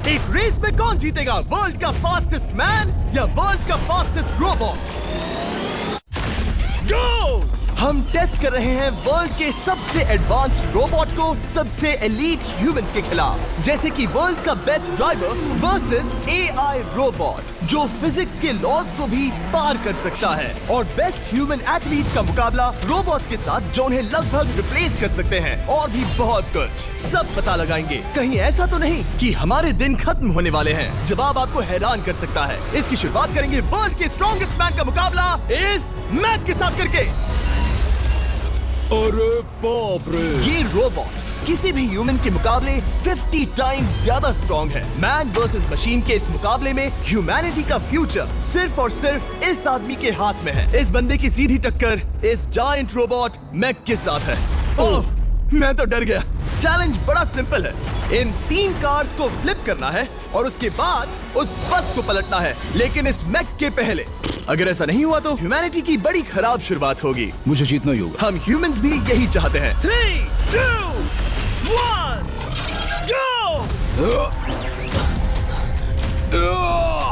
एक रेस में कौन जीतेगा, वर्ल्ड का फास्टेस्ट मैन या वर्ल्ड का फास्टेस्ट रोबोट? गो! हम टेस्ट कर रहे हैं वर्ल्ड के सबसे एडवांस्ड रोबोट को सबसे एलीट ह्यूमंस के खिलाफ, जैसे कि वर्ल्ड का best driver versus AI robot जो फिजिक्स के लॉज को भी पार कर सकता है, और बेस्ट ह्यूमन एथलीट का मुकाबला रोबोट्स के साथ जो उन्हें लगभग रिप्लेस कर सकते हैं, और भी बहुत कुछ। सब पता लगाएंगे, कहीं ऐसा तो नहीं कि हमारे दिन खत्म होने वाले हैं। जवाब आपको हैरान कर सकता है। इसकी शुरुआत करेंगे वर्ल्ड के स्ट्रॉन्गेस्ट मैन का मुकाबला इस मैक के साथ करके। अरे बाप रे! ये रोबोट किसी भी ह्यूमन के मुकाबले 50 टाइम्स ज्यादा स्ट्रॉन्ग है। मैन वर्सेस मशीन के इस मुकाबले में ह्यूमैनिटी का फ्यूचर सिर्फ और सिर्फ इस आदमी के हाथ में है। इस बंदे की सीधी टक्कर इस जायंट रोबोट मैक के साथ है। ओह, मैं तो डर गया। चैलेंज बड़ा सिंपल है। इन 3 कार्स को फ्लिप करना है और उसके बाद उस बस को पलटना है, लेकिन इस मैक के पहले। अगर ऐसा नहीं हुआ तो ह्यूमैनिटी की बड़ी खराब शुरुआत होगी। मुझे जीतना ही होगा। हम ह्यूमंस भी यही चाहते हैं। 3, 2, 1, go!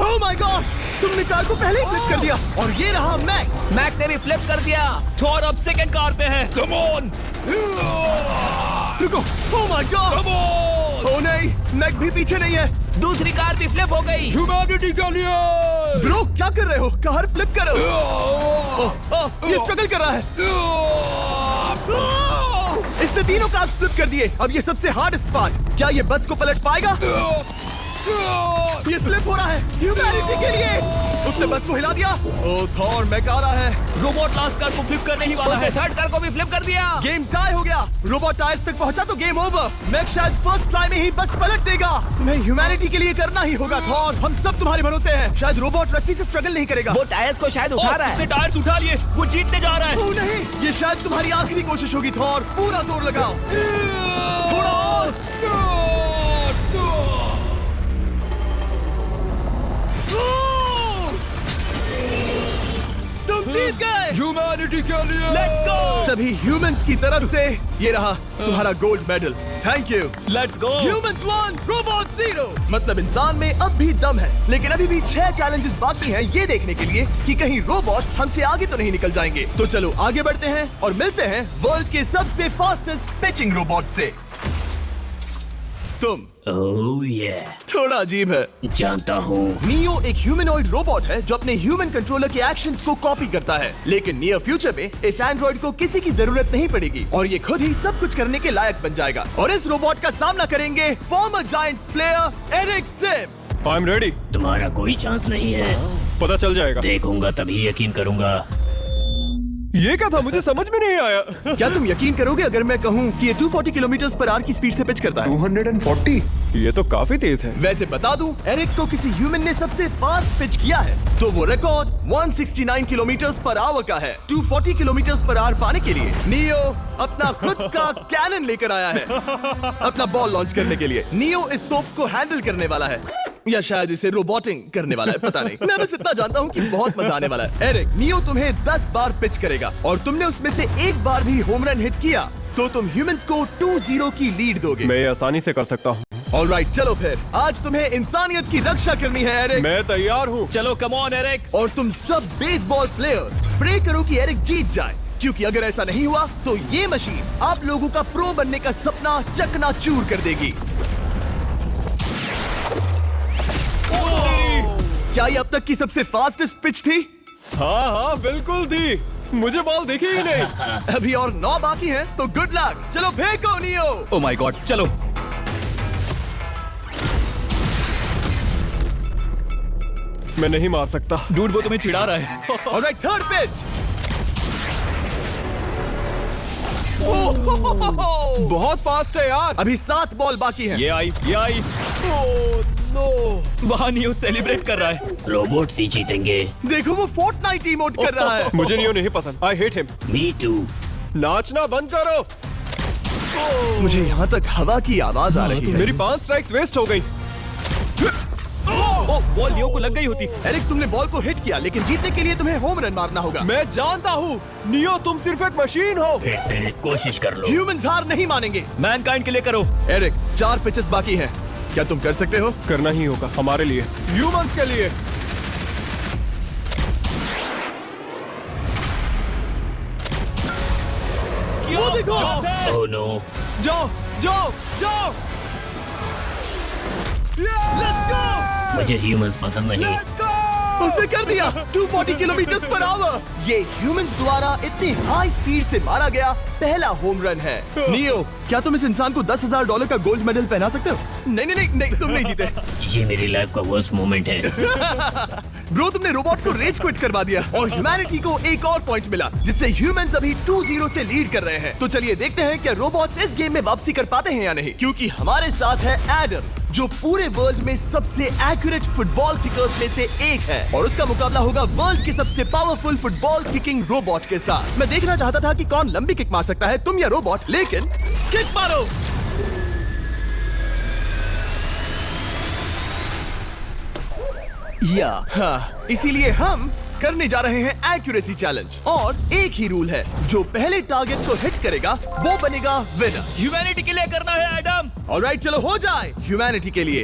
Oh my gosh! तुमने कार को पहले ही फ्लिप कर दिया, और ये रहा मैक। मैक ने भी फ्लिप कर दिया। थॉर अब सेकंड कार पे है। Come on! रुको! Oh my god! Come on! Oh नहीं, मैक भी पीछे नहीं है। दूसरी कार भी फ्लिप हो गई। ह्यूमैनिटी के लिए! ब्रो, क्या कर रहे हो? कार फ्लिप करो। ये स्ट्रगल कर रहा है। इसने तीनों कार फ्लिप कर दिए। अब ये सबसे हार्डेस्ट पार्ट, क्या ये बस को पलट पाएगा? ये स्लिप हो रहा है ह्यूमैनिटी के लिए। उसने बस को हिला दिया। ओह थॉर, मैक आ रहा है। रोबोट लास्ट कार को फ्लिप करने ही वाला है। थर्ड कार को भी फ्लिप कर दिया। गेम टाई हो गया। रोबोट टायर्स तक पहुंचा तो गेम ओवर। मैक शायद फर्स्ट ट्राई में ही बस पलट देगा। तुम्हें ह्यूमैनिटी के लिए करना ही होगा थॉर। हम सब तुम्हारे भरोसे हैं। शायद रोबोट रस्सी से स्ट्रगल नहीं करेगा। वो टायर्स को शायद उठा रहा है। उसने टायर्स उठा लिए। वो जीतने जा रहा है। ओह नहीं, ये शायद तुम्हारी आखिरी कोशिश होगी थॉर। पूरा जोर लगाओ। थोड़ा और। तुम जीत गए। ह्यूमैनिटी के लिए! Let's go! सभी ह्यूमंस की तरफ से ये रहा तुम्हारा gold medal. Thank you. Let's go! Humans 1, robot 0। मतलब इंसान में अब भी दम है, लेकिन अभी भी 6 चैलेंजेस बाकी हैं ये देखने के लिए कि कहीं रोबोट्स हमसे आगे तो नहीं निकल जाएंगे। तो चलो आगे बढ़ते हैं और मिलते हैं वर्ल्ड के सबसे फास्टेस्ट पिचिंग रोबोट से। तुम ओह ये थोड़ा अजीब है। जानता हूँ। नियो एक ह्यूमनॉइड रोबोट है जो अपने ह्यूमन कंट्रोलर के एक्शंस को कॉपी करता है, लेकिन नियर फ्यूचर में इस एंड्रॉइड को किसी की जरूरत नहीं पड़ेगी और ये खुद ही सब कुछ करने के लायक बन जाएगा। और इस रोबोट का सामना करेंगे former Giants player Eric Sim. I am ready. तुम्हारा कोई चांस नहीं है। पता चल जाएगा। देखूंगा तभी यकीन करूंगा। ये क्या था? मुझे समझ में नहीं आया। क्या तुम यकीन करोगे अगर मैं कहूँ कि ये 240 किलोमीटर पर आवर की स्पीड से पिच करता है? 240? ये तो काफी तेज है। वैसे बता दूं, एरिक को किसी ह्यूमन ने सबसे फास्ट पिच किया है तो वो रिकॉर्ड 169 किलोमीटर पर आवर का है। 240 किलोमीटर पर आवर पाने के लिए नियो अपना खुद का कैनन लेकर आया है अपना बॉल लॉन्च करने के लिए। नियो इस तोप को हैंडल करने वाला है, या शायद इसे रोबोटिंग करने वाला है, पता नहीं। मैं बस इतना जानता हूँ कि बहुत मजा आने वाला है। एरिक, नियो तुम्हें 10 बार पिच करेगा और तुमने उसमें से एक बार भी होम रन हिट किया तो तुम ह्यूमंस को 2-0 की लीड दोगे। मैं ये आसानी से कर सकता हूँ। ऑलराइट, चलो फिर आज तुम्हें इंसानियत की रक्षा करनी है एरिक। मैं तैयार हूँ। चलो कम ऑन एरिक। और तुम सब बेसबॉल प्लेयर्स प्रे करो कि एरिक जीत जाए, क्योंकि अगर ऐसा नहीं हुआ तो ये मशीन आप लोगों का प्रो बनने का सपना चकनाचूर कर देगी। क्या ये अब तक की सबसे फास्टेस्ट पिच थी? हाँ हाँ बिल्कुल थी। मुझे बॉल दिखी ही नहीं। अभी और 9 बाकी हैं, तो गुड लक। चलो फेंको नियो। ओह माय गॉड, चलो। मैं नहीं मार सकता। डूड, वो तुम्हें चिढ़ा रहा है। Alright, third pitch. बहुत फास्ट है यार। अभी 7 बॉल बाकी हैं। ये आई। Oh no! वहाँ नियो सेलिब्रेट कर रहा है। रोबोट ही जीतेंगे। देखो वो फोर्टनाइट इमोट कर रहा है। मुझे नियो नहीं पसंद। I hate him. Me too. नाचना बंद करो। मुझे यहाँ तक हवा की आवाज आ रही है। मेरी 5 स्ट्राइक्स वेस्ट हो गई। ओह, बॉल नियो को लग गई होती। एरिक, तुमने बॉल को हिट किया, लेकिन जीतने के लिए तुम्हें होम रन मारना होगा। मैं जानता हूँ नियो, तुम सिर्फ एक मशीन हो। फिर से कोशिश कर लो। ह्यूमंस हार नहीं मानेंगे। मैनकाइंड के लिए करो। एरिक, 4 पिचेस बाकी हैं। क्या तुम कर सकते हो? करना ही होगा हमारे लिए, ह्यूमंस के लिए। वो देखो! Oh no. जाओ जाओ जाओ! Let's go! मुझे ह्यूमंस पसंद नहीं। उसने कर दिया 240 किलोमीटर पर आवर। ये ह्यूमंस द्वारा इतनी हाई स्पीड से मारा गया पहला होम रन है। नियो, क्या तुम इस इंसान को $10,000 का गोल्ड मेडल पहना सकते हो? नहीं नहीं नहीं नहीं, तुम नहीं जीते। ये मेरी लाइफ का वर्स्ट मोमेंट है। ब्रो, तुमने रोबोट को रेज क्विट करवा दिया और ह्यूमैनिटी को एक और पॉइंट मिला, जिससे ह्यूमंस अभी 2-0 से लीड कर रहे हैं। तो चलिए देखते हैं क्या रोबोट्स इस गेम में वापसी कर पाते हैं या नहीं, क्योंकि हमारे साथ है एडम, जो पूरे वर्ल्ड में सबसे एक्यूरेट फुटबॉल किकर्स में से एक है, और उसका मुकाबला होगा वर्ल्ड के सबसे पावरफुल फुटबॉल किकिंग रोबोट के साथ। मैं देखना चाहता था कि कौन लंबी किक मार सकता है, तुम या रोबोट, लेकिन किक मारो। हाँ, इसीलिए हम करने जा रहे हैं एक्यूरेसी चैलेंज, और एक ही रूल है, जो पहले टारगेट को हिट करेगा वो बनेगा विनर। ह्यूमैनिटी के लिए करना है एडम। ऑलराइट, चलो हो जाए ह्यूमैनिटी के लिए।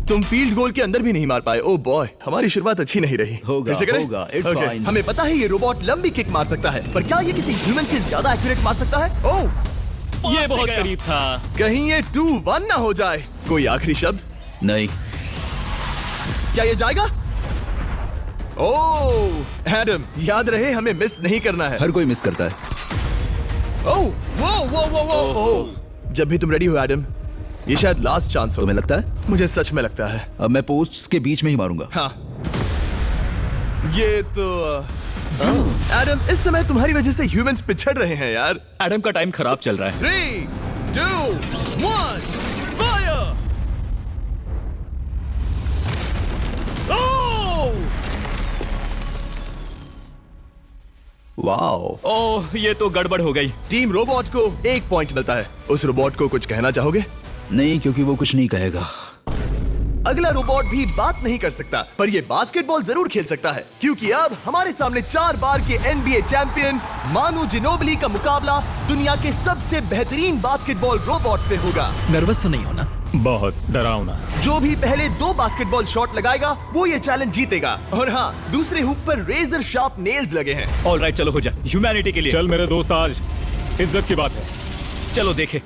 तुम फील्ड गोल के अंदर भी नहीं मार पाए। ओ बॉय, हमारी शुरुआत अच्छी नहीं रही। होगा, फिर से करें? होगा, it's Okay, fine. हमें पता है ये रोबोट लंबी किक मार सकता है, पर क्या ये किसी ह्यूमन से ज्यादा एक्यूरेट मार सकता है? ओह, ये बहुत करीब था। कहीं ये 2-1 ना हो जाए। कोई आखिरी शब्द? नहीं। क्या ये जाएगा? ओह एडम, याद रहे हमें मिस नहीं करना है। हर कोई मिस करता है। ओह वो वो वो वो ओह। जब भी तुम रेडी हो एडम, ये शायद लास्ट चांस हो। तुम्हें लगता है? मुझे सच में लगता है। अब मैं पोस्ट्स के बीच में ही मारूंगा। हाँ, ये तो एडम, इस समय तुम्हारी वजह से ह्यूमंस पिछड़ रहे हैं यार। एडम का टाइम खराब चल रहा है। 3, 2, 1, फायर! वाओ। ओह, ये तो गड़बड़ हो गई। टीम रोबोट को 1 पॉइंट मिलता है। उस रोबोट को कुछ कहना चाहोगे? नहीं, क्योंकि वो कुछ नहीं कहेगा। अगला रोबोट भी बात नहीं कर सकता, पर ये बास्केटबॉल जरूर खेल सकता है, क्योंकि अब हमारे सामने 4 बार के NBA चैंपियन मानू जिनोबिली का मुकाबला दुनिया के सबसे बेहतरीन बास्केटबॉल रोबोट से होगा। नर्वस तो नहीं होना? बहुत डरावना। जो भी पहले 2 बास्केटबॉल शॉट लगाएगा वो ये चैलेंज जीतेगा। और हाँ, दूसरे हुक पर रेजर शार्प नेल्स लगे हैं। ऑलराइट, चलो हो जा ह्यूमैनिटी के लिए। चल मेरे दोस्त, आज इज्जत की बात है। चलो देखे।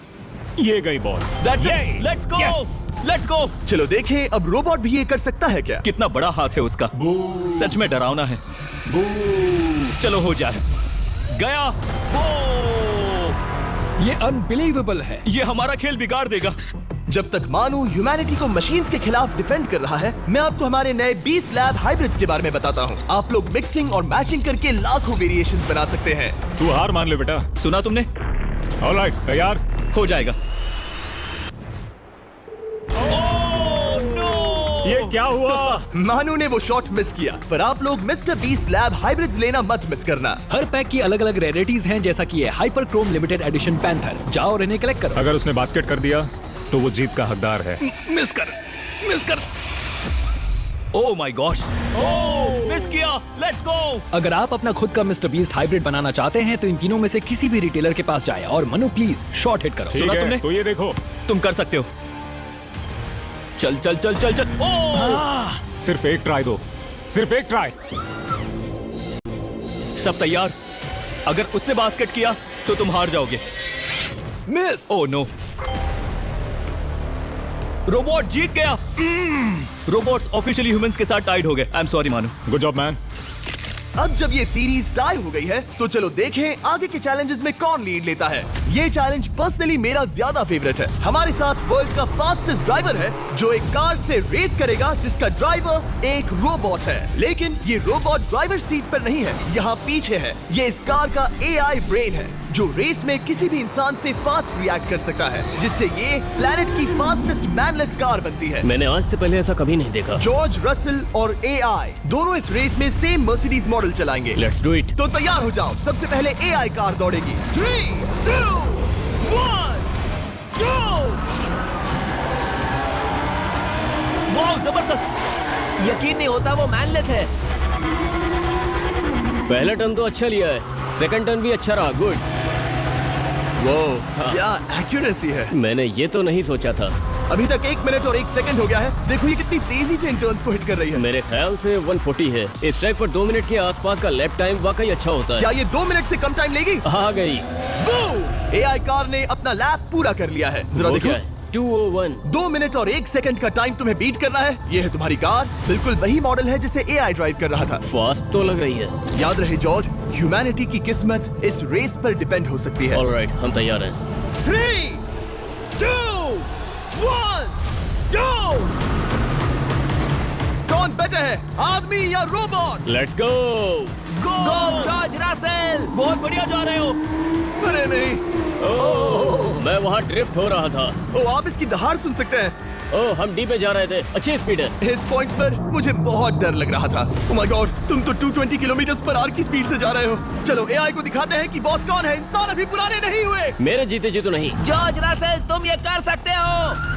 ये गई ball. That's it. Let's go. Let's go. चलो देखें अब रोबोट भी ये कर सकता है क्या? कितना बड़ा हाथ है उसका। सच में डरावना है। चलो हो जाए। गया। ये अनबिलीवेबल है। ये हमारा खेल बिगाड़ देगा। जब तक मानू ह्यूमैनिटी को मशीन्स के खिलाफ डिफेंड कर रहा है, मैं आपको हमारे नए 20 लैब हाइब्रिड्स के बारे में बताता हूँ। आप लोग मिक्सिंग और मैचिंग करके लाखों वेरिएशंस बना सकते हैं। तू हार मान ले बेटा। सुना तुमने? ऑलराइट, तैयार? हो जाएगा। ये क्या हुआ? मानू ने वो शॉट मिस किया, पर आप लोग मिस्टर बीस्ट लैब हाइब्रिड्स लेना मत मिस करना। हर पैक की अलग अलग रेयरिटीज हैं, जैसा कि ये hyper Chrome limited edition panther. जाओ और इन्हें कलेक्ट करो। अगर उसने बास्केट कर दिया तो वो जीत का हकदार है। मिस कर। Oh my gosh. Oh, miss किया। Let's go. अगर आप अपना खुद का मिस्टर बीस्ट हाइब्रिड बनाना चाहते हैं तो इन तीनों में से किसी भी रिटेलर के पास जाए और मनु प्लीज शॉट हिट करो। ठीक सुना है, तुमने? तो ये देखो। तुम कर सकते हो। चल। ओह! सिर्फ एक ट्राई दो, सिर्फ एक ट्राई। सब तैयार? अगर उसने बास्केट किया तो तुम हार जाओगे। मिस। ओह नो, रोबोट जीत गया। रोबोट्स ऑफिशियली ह्यूमंस के साथ टाइड हो गए। आई एम सॉरी मानू। Good job man. अब जब ये सीरीज टाई हो गई है, तो चलो देखें आगे के चैलेंजेस में कौन लीड लेता है। ये चैलेंज पर्सनली मेरा ज्यादा फेवरेट है। हमारे साथ वर्ल्ड का फास्टेस्ट ड्राइवर है, जो एक कार से रेस करेगा जिसका ड्राइवर एक रोबोट है। लेकिन ये रोबोट ड्राइवर सीट पर नहीं है, यहाँ पीछे है। ये इस कार का AI ब्रेन है, जो रेस में किसी भी इंसान से फास्ट रिएक्ट कर सकता है, जिससे ये प्लैनेट की फास्टेस्ट मैनलेस कार बनती है। मैंने आज से पहले ऐसा कभी नहीं देखा। जॉर्ज रसल और AI दोनों इस रेस में सेम मर्सिडीज मॉडल चलाएंगे। Let's do it. तो तैयार हो जाओ। सबसे पहले AI कार दौड़ेगी। 3, 2, 1, go! वाह, जबरदस्त। यकीन नहीं होता वो मैनलेस है। पहला टर्न तो अच्छा लिया है, सेकंड टर्न भी अच्छा रहा। गुड वो क्या एक्यूरेसी है। मैंने ये तो नहीं सोचा था। अभी तक 1 मिनट और 1 सेकंड हो गया है। देखो ये कितनी तेजी से इन टर्न्स को हिट कर रही है। मेरे ख्याल से 140 है। इस ट्रैक पर 2 मिनट के आसपास का लैप टाइम वाकई अच्छा होता है। क्या ये 2 मिनट से कम टाइम लेगी? आ गई। एआई कार ने अपना लैप पूरा कर लिया है। जरा वो देखो, क्या है? 201। 2 मिनट और 1 सेकंड का टाइम तुम्हें बीट करना है। ये है तुम्हारी कार, बिल्कुल वही मॉडल है जिसे एआई ड्राइव कर रहा था। फास्ट तो लग रही है। याद रहे जॉर्ज, ह्यूमैनिटी की किस्मत इस रेस पर डिपेंड हो सकती है। ऑलराइट, हम तैयार हैं। 3, 2, 1, go! कौन बेटर है, आदमी या robot? Let's go. Go George Russell. बहुत बढ़िया जा रहे हो। अरे नहीं, मैं वहाँ ड्रिफ्ट हो रहा था। ओ आप इसकी दहाड़ सुन सकते हैं। ओह, हम डी पे जा रहे थे। अच्छी स्पीड है। इस पॉइंट पर मुझे बहुत डर लग रहा था। ओह माय गॉड, तुम तो 220 किलोमीटर पर आवर की स्पीड से जा रहे हो। चलो एआई को दिखाते हैं कि बॉस कौन है। इंसान अभी पुराने नहीं हुए। मेरे जीते जी तो नहीं। जॉर्ज रसेल, तुम ये कर सकते हो।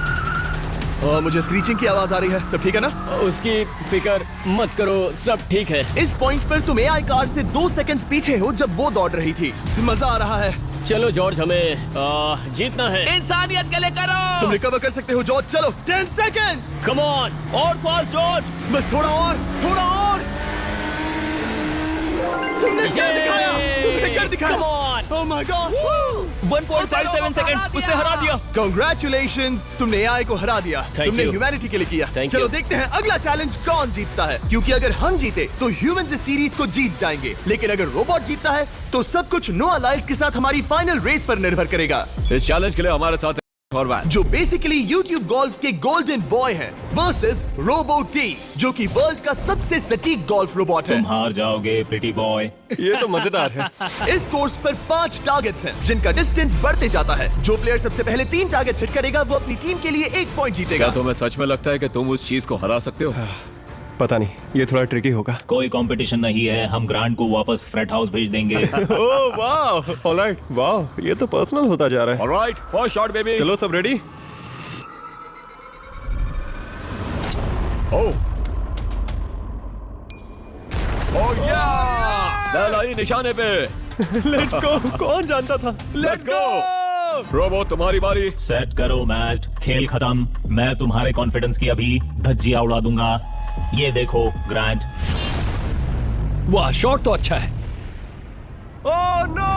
और मुझे स्क्रीचिंग की आवाज आ रही है। सब ठीक है ना? उसकी फिक्र मत करो, सब ठीक है। इस पॉइंट पर तुम एआई कार से 2 सेकंड पीछे हो जब वो दौड़ रही थी। मजा आ रहा है। चलो जॉर्ज, हमें जीतना है। इंसानियत के लिए करो। तुम रिकवर कर सकते हो जॉर्ज। चलो 10 सेकंड्स। कम ऑन, और फास्ट जॉर्ज। बस थोड़ा और, थोड़ा और। तुमने कर दिखाया, तुमने कर दिखाया। Come on. Oh my God. 1.57 seconds, उसने हरा दिया। Congratulations, तुमने एआई को हरा दिया। Thank तुमने you. ह्यूमैनिटी के लिए किया। Thank चलो you. देखते हैं अगला चैलेंज कौन जीतता है, क्योंकि अगर हम जीते तो ह्यूमंस इस सीरीज को जीत जाएंगे, लेकिन अगर रोबोट जीतता है तो सब कुछ नोआ लाइल्स के साथ हमारी फाइनल रेस पर निर्भर करेगा। इस चैलेंज के लिए हमारे साथ जो बेसिकली यूट्यूब गोल्फ के गोल्डन बॉय हैं वर्सेस रोबो टी, जो कि वर्ल्ड का सबसे सटीक गोल्फ रोबोट है। तुम हार जाओगे प्रिटी बॉय। ये तो मजेदार है। इस कोर्स पर 5 टारगेट्स हैं, जिनका डिस्टेंस बढ़ते जाता है। जो प्लेयर सबसे पहले 3 टारगेट्स हिट करेगा वो अपनी टीम के लिए 1 पॉइंट जीतेगा। क्या तुम्हें सच में लगता है कि तुम उस चीज को हरा सकते हो? पता नहीं, ये थोड़ा ट्रिकी होगा। कोई कंपटीशन नहीं है, हम ग्रांट को वापस फ्रेट हाउस भेज देंगे। ओह वाह, ऑलराइट, वाह, ये तो पर्सनल होता जा रहा है। Alright, first shot baby. चलो सब रेडी? ओह या, बैल आई निशाने पे। Let's go. कौन जानता था? Let's go. रोबो, तुम्हारी बारी। सेट करो मैच, खेल खत्म। मैं तुम्हारे कॉन्फिडेंस की अभी धज्जियां उड़ा दूंगा। ये देखो ग्रांट। वाह, शॉट तो अच्छा है। Oh no!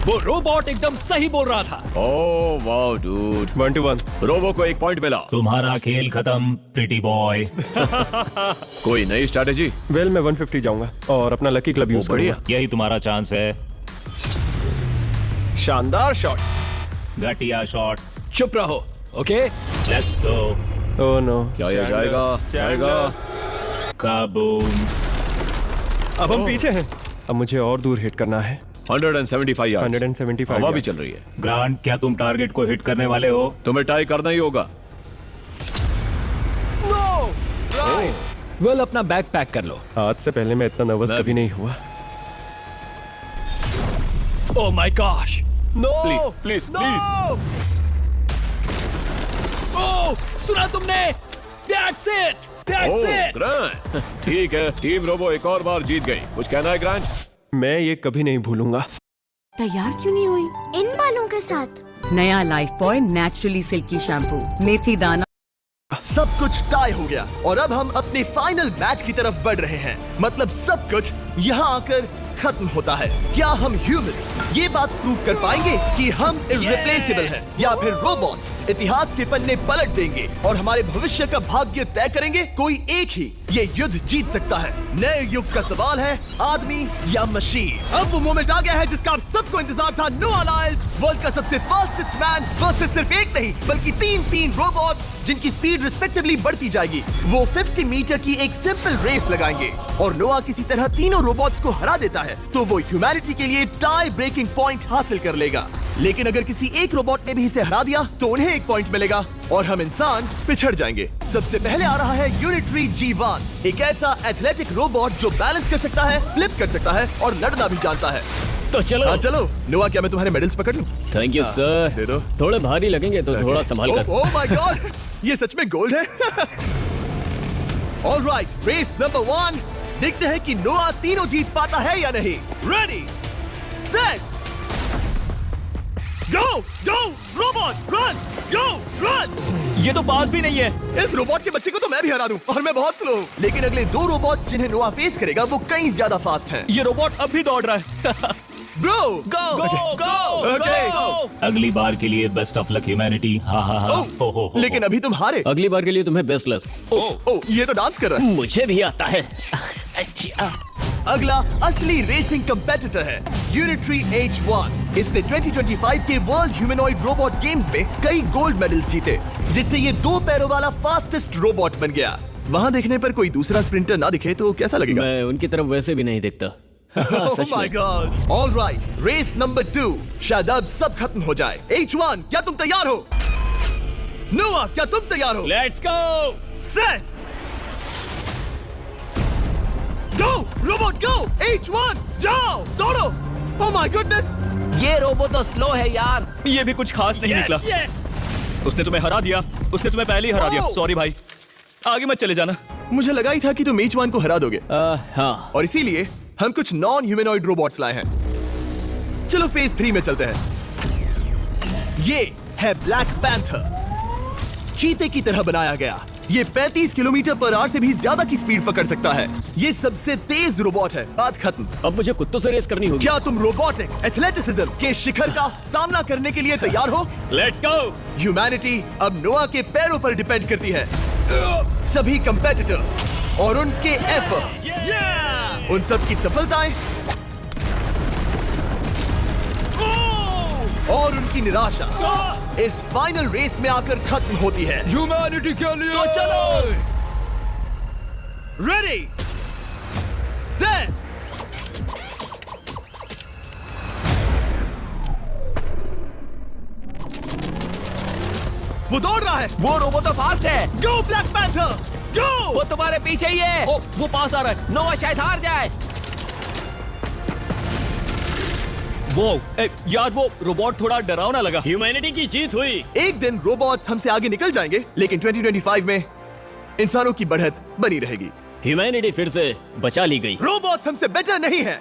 वो रोबोट एकदम सही बोल रहा था। ओह वाह डूड, 1 to 1। रोबो को 1 पॉइंट मिला। तुम्हारा खेल खत्म प्रिटी बॉय। कोई नई स्ट्रैटेजी? वेल, मैं 150 जाऊंगा और अपना लकी क्लब यूज बढ़िया। करूंगा। यही तुम्हारा चांस है। शानदार शॉट। घटिया शॉट। चुप रहो, okay? Let's go. Oh no, क्या ये जाएगा? जाएगा। काबूम। अब हम पीछे हैं। अब मुझे और दूर हिट करना है। 175 यार्ड्स। 175 हवा भी yards। चल रही है। ग्रांट, क्या तुम टारगेट को हिट करने वाले हो? तुम्हें टाई करना ही होगा। वेल, अपना बैग पैक कर लो। आज से पहले मैं इतना नर्वस मैं कभी नहीं हुआ। Oh my gosh. No! Please please please. Oh, सुना तुमने? That's it! That's it! Grant, ठीक है, टीम रोबो एक और बार जीत गई। कुछ कहना है ग्रांट? मैं ये कभी नहीं भूलूंगा। तैयार क्यों नहीं हुई? इन बालों के साथ नया Lifebuoy naturally silky shampoo, मेथी दाना। सब कुछ टाई हो गया और अब हम अपने फाइनल मैच की तरफ बढ़ रहे हैं। मतलब सब कुछ यहाँ आकर खत्म होता है। क्या हम ह्यूमंस ये बात प्रूव कर पाएंगे कि हम इररिप्लेसेबल हैं, या फिर रोबोट्स इतिहास के पन्ने पलट देंगे और हमारे भविष्य का भाग्य तय करेंगे? कोई एक ही ये युद्ध जीत सकता है। नए युग का सवाल है, आदमी या मशीन। अब वो मोमेंट आ गया है जिसका आप सबको इंतजार था। नोआ लाइल्स, वर्ल्ड का सबसे फास्टेस्ट मैन वर्सेस सिर्फ एक नहीं बल्कि 3 रोबोट्स, जिनकी स्पीड रिस्पेक्टिवली बढ़ती जाएगी। वो 50 मीटर की एक सिंपल रेस लगाएंगे और नोआ किसी तरह तीनों रोबोट्स को हरा देता है तो वो ह्यूमैनिटी के लिए टाई ब्रेकिंग पॉइंट हासिल कर लेगा। लेकिन अगर किसी एक रोबोट ने भी इसे हरा दिया तो उन्हें 1 पॉइंट मिलेगा और हम इंसान पिछड़ जाएंगे। सबसे पहले आ रहा है यूनिट्री G1, एक ऐसा एथलेटिक रोबोट जो बैलेंस कर सकता है, फ्लिप कर सकता है और लड़ना भी जानता है। तो चलो। हाँ चलो। नोआ, क्या मैं तुम्हारे मेडल्स पकड़ लूं? Thank you sir. दे दो। थोड़े भारी लगेंगे तो थोड़ा संभाल कर। ओह माय गॉड, ये सच में गोल्ड है। ऑलराइट, रेस नंबर 1, देखते हैं कि नोआ तीनों जीत पाता है या नहीं। Ready, set, Go! Go! Robot! Run! Go! Run! ये तो पास भी नहीं है। इस रोबोट के बच्चे को तो मैं भी हरा दूं और मैं बहुत स्लो हूं। लेकिन अगले 2 रोबोट्स जिन्हें नोआ फेस करेगा वो कहीं ज्यादा फास्ट हैं। ये रोबोट अब भी दौड़ रहा है। Bro Go! Go! Okay. अगली बार के लिए बेस्ट ऑफ लक ह्यूमैनिटी। हाँ हाँ हाँ। हो। लेकिन अभी तुम हारे। अगली बार के लिए तुम्हें बेस्ट लक। ओ ये तो डांस कर रहा है। मुझे भी आता है। अच्छा। अगला असली रेसिंग कंपेटिटर है यूनिट्री H1। इसने 2025 के वर्ल्ड ह्यूमनॉइड रोबोट गेम्स में कई गोल्ड मेडल्स जीते, जिससे ये 2 पैरों वाला फास्टेस्ट रोबोट बन गया। वहाँ देखने पर कोई दूसरा स्प्रिंटर ना दिखे तो कैसा लगेगा? मैं उनकी तरफ वैसे भी नहीं देखता। Oh my God! All right, race number 2। शायद अब सब खत्म हो जाए। H1, क्या तुम तैयार हो? नोआ, क्या तुम तैयार हो? Let's go! Set! Go! Robot, go! H1, जाओ! दौड़ो! Oh my goodness! ये रोबो तो स्लो है यार। ये भी कुछ खास नहीं निकला। उसने तुम्हें हरा दिया। उसने तुम्हें पहले ही हरा दिया। Oh! सॉरी भाई, आगे मत चले जाना। मुझे लगा ही था कि तुम H1 को हरा दोगे हाँ। और इसीलिए हम कुछ नॉन ह्यूमनॉइड रोबोट्स लाए हैं। चलो फेज 3 में चलते हैं। ये है ब्लैक पैंथर, चीते की तरह बनाया गया। ये 35 किलोमीटर पर आवर से भी ज्यादा की स्पीड पकड़ सकता है। ये सबसे तेज रोबोट है। बात खत्म। अब मुझे कुत्तों से रेस करनी होगी। क्या तुम रोबोटिक एथलेटिसिज्म के शिखर का सामना करने के लिए तैयार हो? Let's go! ह्यूमैनिटी अब नोआ के पैरों पर डिपेंड करती है। सभी कंपेटिटर्स और उनके एफर्ट्स, उन सब की सफलताएं और उनकी निराशा इस फाइनल रेस में आकर खत्म होती है। ह्यूमैनिटी के लिए तो चलो, रेडी, सेट, वो दौड़ रहा है। वो रोबो तो फास्ट है। गो ब्लैक पैंथर, गो! वो तुम्हारे पीछे ही है। ओ, वो पास आ रहा है। नोआ शायद हार जाए। यार वो रोबोट थोड़ा डरावना लगा। ह्यूमैनिटी की जीत हुई। एक दिन रोबोट्स हमसे आगे निकल जाएंगे, लेकिन 2025 में इंसानों की बढ़त बनी रहेगी। ह्यूमैनिटी फिर से बचा ली गई। रोबोट्स हमसे बेटर नहीं है।